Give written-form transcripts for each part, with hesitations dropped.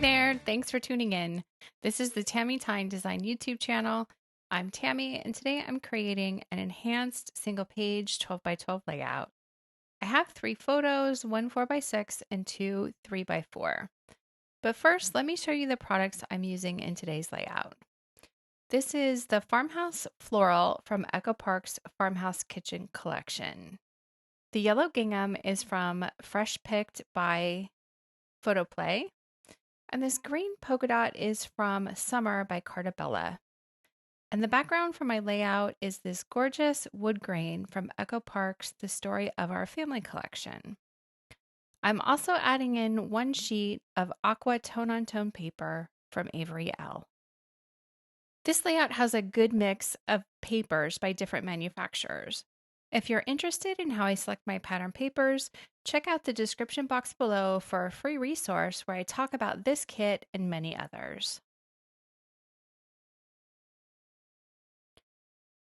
there, thanks for tuning in. This is the Tammy Tine Design YouTube channel. I'm Tammy, and today I'm creating an enhanced single page 12 by 12 layout. I have 3 photos, one 4 by 6 and 2 3 by 4. But first, let me show you the products I'm using in today's layout. This is the Farmhouse Floral from Echo Park's Farmhouse Kitchen collection. The yellow gingham is from Fresh Picked by Photoplay. And this green polka dot is from Summer by Cartabella. And the background for my layout is this gorgeous wood grain from Echo Park's The Story of Our Family collection. I'm also adding in 1 sheet of aqua tone-on-tone paper from Avery L. This layout has a good mix of papers by different manufacturers. If you're interested in how I select my pattern papers, check out the description box below for a free resource where I talk about this kit and many others.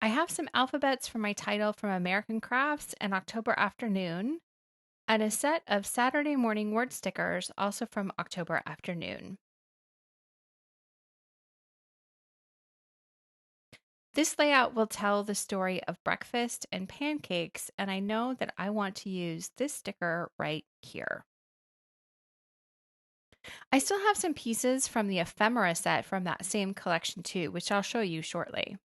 I have some alphabets for my title from American Crafts and October Afternoon, and a set of Saturday morning word stickers also from October Afternoon. This layout will tell the story of breakfast and pancakes, and I know that I want to use this sticker right here. I still have some pieces from the ephemera set from that same collection too, which I'll show you shortly.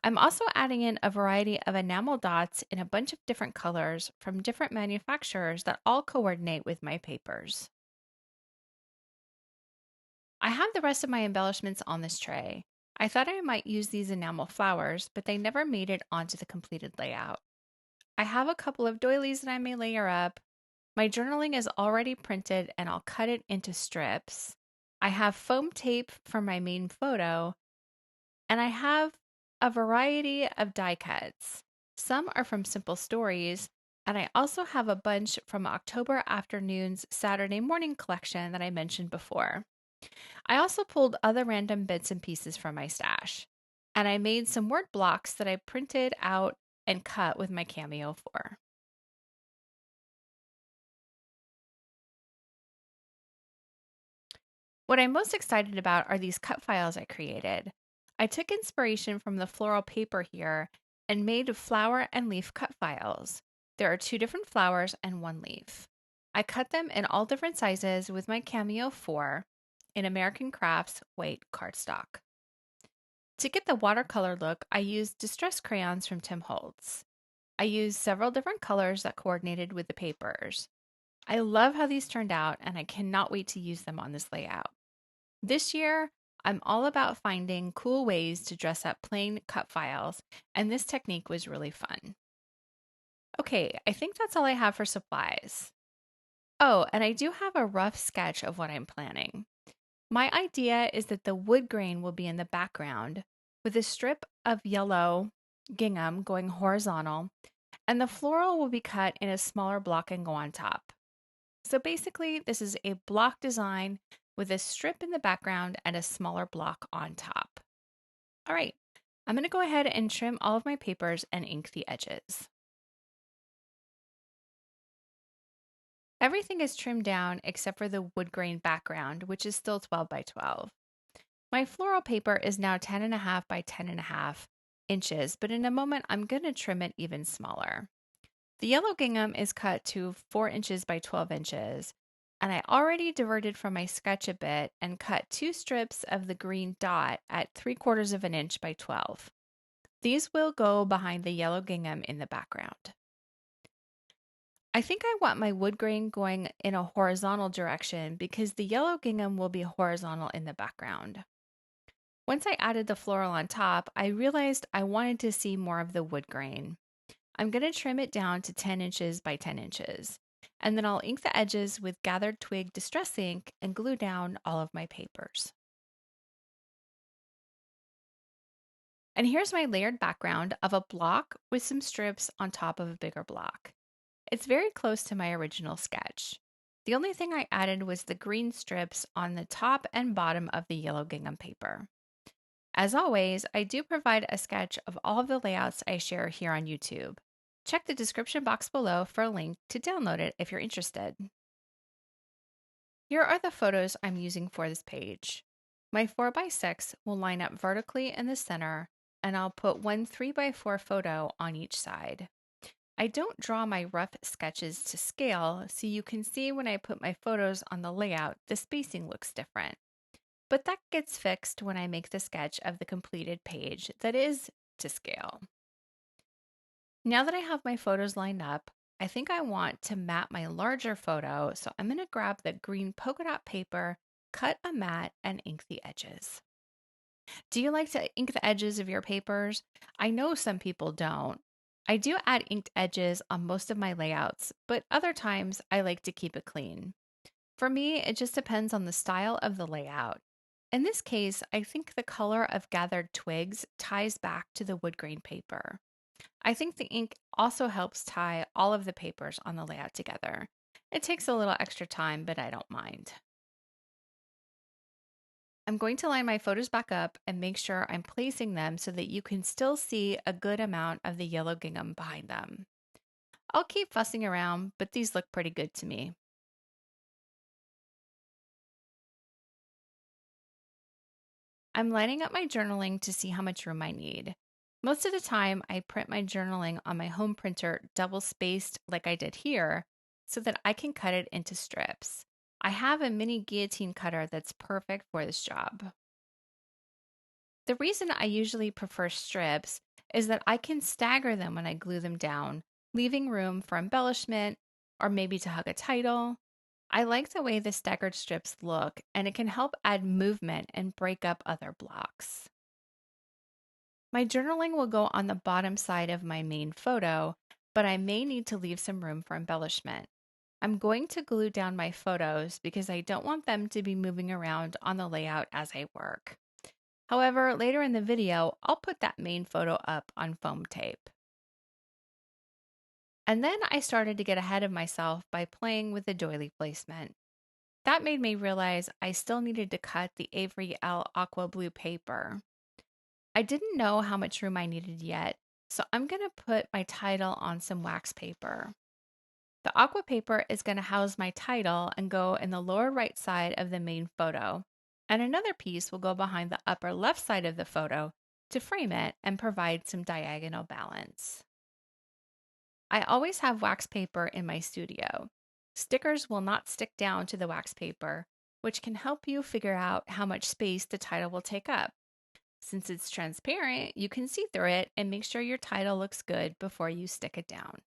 I'm also adding in a variety of enamel dots in a bunch of different colors from different manufacturers that all coordinate with my papers. I have the rest of my embellishments on this tray. I thought I might use these enamel flowers, but they never made it onto the completed layout. I have a couple of doilies that I may layer up. My journaling is already printed and I'll cut it into strips. I have foam tape for my main photo, and I have a variety of die cuts. Some are from Simple Stories, and I also have a bunch from October Afternoon's Saturday morning collection that I mentioned before. I also pulled other random bits and pieces from my stash, and I made some word blocks that I printed out and cut with my Cameo 4. What I'm most excited about are these cut files I created. I took inspiration from the floral paper here and made flower and leaf cut files. There are 2 different flowers and 1 leaf. I cut them in all different sizes with my Cameo 4 in American Crafts white cardstock. To get the watercolor look, I used Distress crayons from Tim Holtz. I used several different colors that coordinated with the papers. I love how these turned out, and I cannot wait to use them on this layout. This year, I'm all about finding cool ways to dress up plain cut files, and this technique was really fun. Okay, I think that's all I have for supplies. Oh, and I do have a rough sketch of what I'm planning. My idea is that the wood grain will be in the background with a strip of yellow gingham going horizontal, and the floral will be cut in a smaller block and go on top. So basically, this is a block design with a strip in the background and a smaller block on top. All right, I'm going to go ahead and trim all of my papers and ink the edges. Everything is trimmed down except for the wood grain background, which is still 12 by 12. My floral paper is now 10.5 by 10.5 inches, but in a moment I'm going to trim it even smaller. The yellow gingham is cut to 4 inches by 12 inches, and I already diverted from my sketch a bit and cut 2 strips of the green dot at 3/4 of an inch by 12. These will go behind the yellow gingham in the background. I think I want my wood grain going in a horizontal direction because the yellow gingham will be horizontal in the background. Once I added the floral on top, I realized I wanted to see more of the wood grain. I'm going to trim it down to 10 inches by 10 inches, and then I'll ink the edges with Gathered Twig Distress ink and glue down all of my papers. And here's my layered background of a block with some strips on top of a bigger block. It's very close to my original sketch. The only thing I added was the green strips on the top and bottom of the yellow gingham paper. As always, I do provide a sketch of all of the layouts I share here on YouTube. Check the description box below for a link to download it if you're interested. Here are the photos I'm using for this page. My 4x6 will line up vertically in the center, and I'll put one 3x4 photo on each side. I don't draw my rough sketches to scale, so you can see when I put my photos on the layout, the spacing looks different. But that gets fixed when I make the sketch of the completed page that is to scale. Now that I have my photos lined up, I think I want to map my larger photo, so I'm going to grab the green polka dot paper, cut a mat, and ink the edges. Do you like to ink the edges of your papers? I know some people don't. I do add inked edges on most of my layouts, but other times I like to keep it clean. For me, it just depends on the style of the layout. In this case, I think the color of gathered twigs ties back to the wood grain paper. I think the ink also helps tie all of the papers on the layout together. It takes a little extra time, but I don't mind. I'm going to line my photos back up and make sure I'm placing them so that you can still see a good amount of the yellow gingham behind them. I'll keep fussing around, but these look pretty good to me. I'm lining up my journaling to see how much room I need. Most of the time, I print my journaling on my home printer double spaced like I did here so that I can cut it into strips. I have a mini guillotine cutter that's perfect for this job. The reason I usually prefer strips is that I can stagger them when I glue them down, leaving room for embellishment or maybe to hug a title. I like the way the staggered strips look, and it can help add movement and break up other blocks. My journaling will go on the bottom side of my main photo, but I may need to leave some room for embellishment. I'm going to glue down my photos because I don't want them to be moving around on the layout as I work. However, later in the video, I'll put that main photo up on foam tape. And then I started to get ahead of myself by playing with the doily placement. That made me realize I still needed to cut the Avery L Aqua Blue paper. I didn't know how much room I needed yet, so I'm going to put my title on some wax paper. The aqua paper is going to house my title and go in the lower right side of the main photo, and another piece will go behind the upper left side of the photo to frame it and provide some diagonal balance. I always have wax paper in my studio. Stickers will not stick down to the wax paper, which can help you figure out how much space the title will take up. Since it's transparent, you can see through it and make sure your title looks good before you stick it down.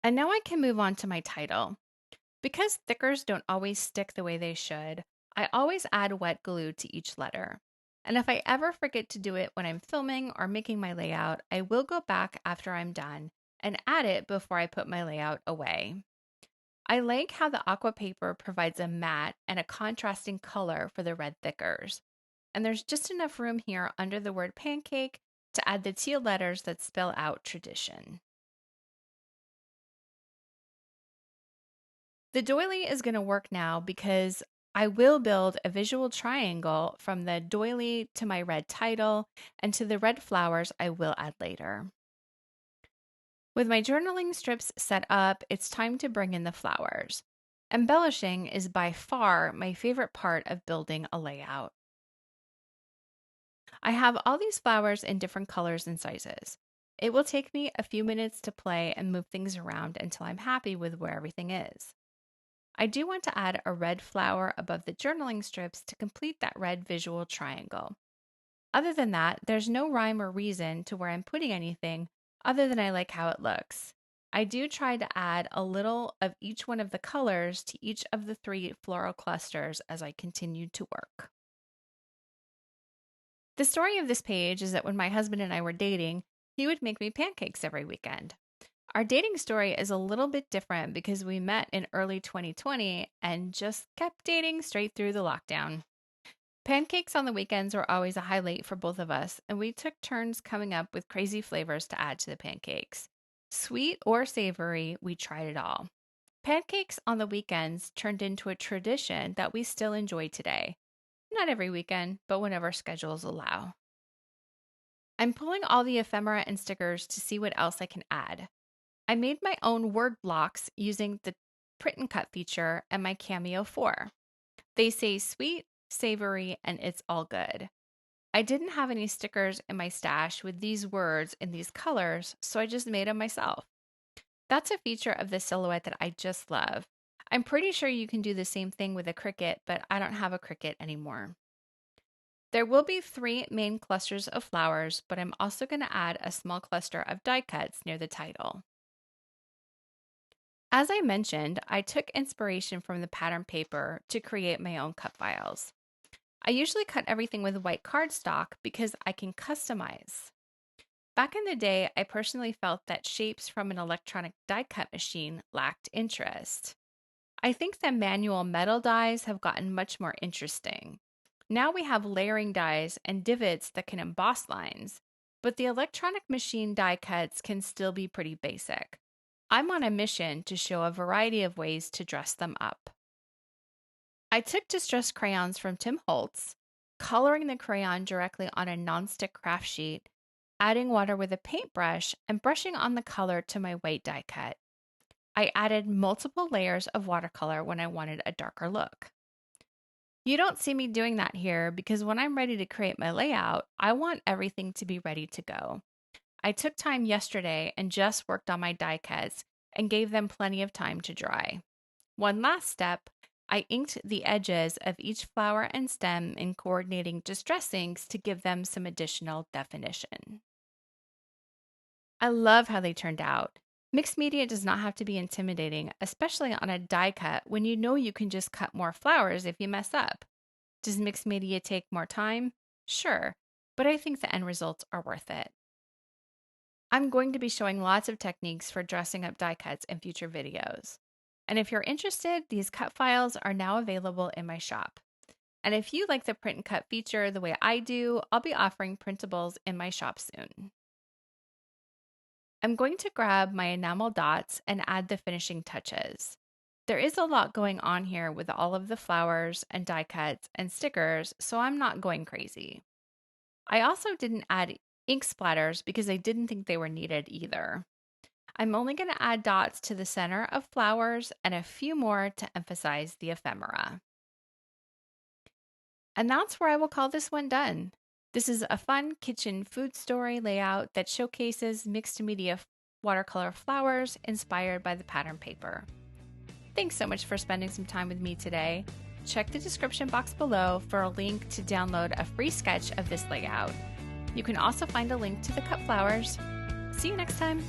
And now I can move on to my title. Because stickers don't always stick the way they should, I always add wet glue to each letter. And if I ever forget to do it when I'm filming or making my layout, I will go back after I'm done and add it before I put my layout away. I like how the aqua paper provides a matte and a contrasting color for the red thickers. And there's just enough room here under the word pancake to add the teal letters that spell out tradition. The doily is going to work now because I will build a visual triangle from the doily to my red title and to the red flowers I will add later. With my journaling strips set up, it's time to bring in the flowers. Embellishing is by far my favorite part of building a layout. I have all these flowers in different colors and sizes. It will take me a few minutes to play and move things around until I'm happy with where everything is. I do want to add a red flower above the journaling strips to complete that red visual triangle. Other than that, there's no rhyme or reason to where I'm putting anything other than I like how it looks. I do try to add a little of each one of the colors to each of the 3 floral clusters as I continue to work. The story of this page is that when my husband and I were dating, he would make me pancakes every weekend. Our dating story is a little bit different because we met in early 2020 and just kept dating straight through the lockdown. Pancakes on the weekends were always a highlight for both of us, and we took turns coming up with crazy flavors to add to the pancakes. Sweet or savory, we tried it all. Pancakes on the weekends turned into a tradition that we still enjoy today. Not every weekend, but whenever schedules allow. I'm pulling all the ephemera and stickers to see what else I can add. I made my own word blocks using the print and cut feature and my Cameo 4. They say sweet, savory, and it's all good. I didn't have any stickers in my stash with these words in these colors, so I just made them myself. That's a feature of the silhouette that I just love. I'm pretty sure you can do the same thing with a Cricut, but I don't have a Cricut anymore. There will be 3 main clusters of flowers, but I'm also going to add a small cluster of die cuts near the title. As I mentioned, I took inspiration from the pattern paper to create my own cut files. I usually cut everything with white cardstock because I can customize. Back in the day, I personally felt that shapes from an electronic die cut machine lacked interest. I think that manual metal dies have gotten much more interesting. Now we have layering dies and divots that can emboss lines, but the electronic machine die cuts can still be pretty basic. I'm on a mission to show a variety of ways to dress them up. I took Distress crayons from Tim Holtz, coloring the crayon directly on a nonstick craft sheet, adding water with a paintbrush, and brushing on the color to my white die cut. I added multiple layers of watercolor when I wanted a darker look. You don't see me doing that here because when I'm ready to create my layout, I want everything to be ready to go. I took time yesterday and just worked on my die cuts and gave them plenty of time to dry. One last step, I inked the edges of each flower and stem in coordinating distress inks to give them some additional definition. I love how they turned out. Mixed media does not have to be intimidating, especially on a die cut when you know you can just cut more flowers if you mess up. Does mixed media take more time? Sure, but I think the end results are worth it. I'm going to be showing lots of techniques for dressing up die cuts in future videos. And if you're interested, these cut files are now available in my shop. And if you like the print and cut feature the way I do, I'll be offering printables in my shop soon. I'm going to grab my enamel dots and add the finishing touches. There is a lot going on here with all of the flowers and die cuts and stickers, so I'm not going crazy. I also didn't add ink splatters because I didn't think they were needed either. I'm only going to add dots to the center of flowers and a few more to emphasize the ephemera. And that's where I will call this one done. This is a fun kitchen food story layout that showcases mixed media watercolor flowers inspired by the pattern paper. Thanks so much for spending some time with me today. Check the description box below for a link to download a free sketch of this layout. You can also find a link to the cut flowers. See you next time.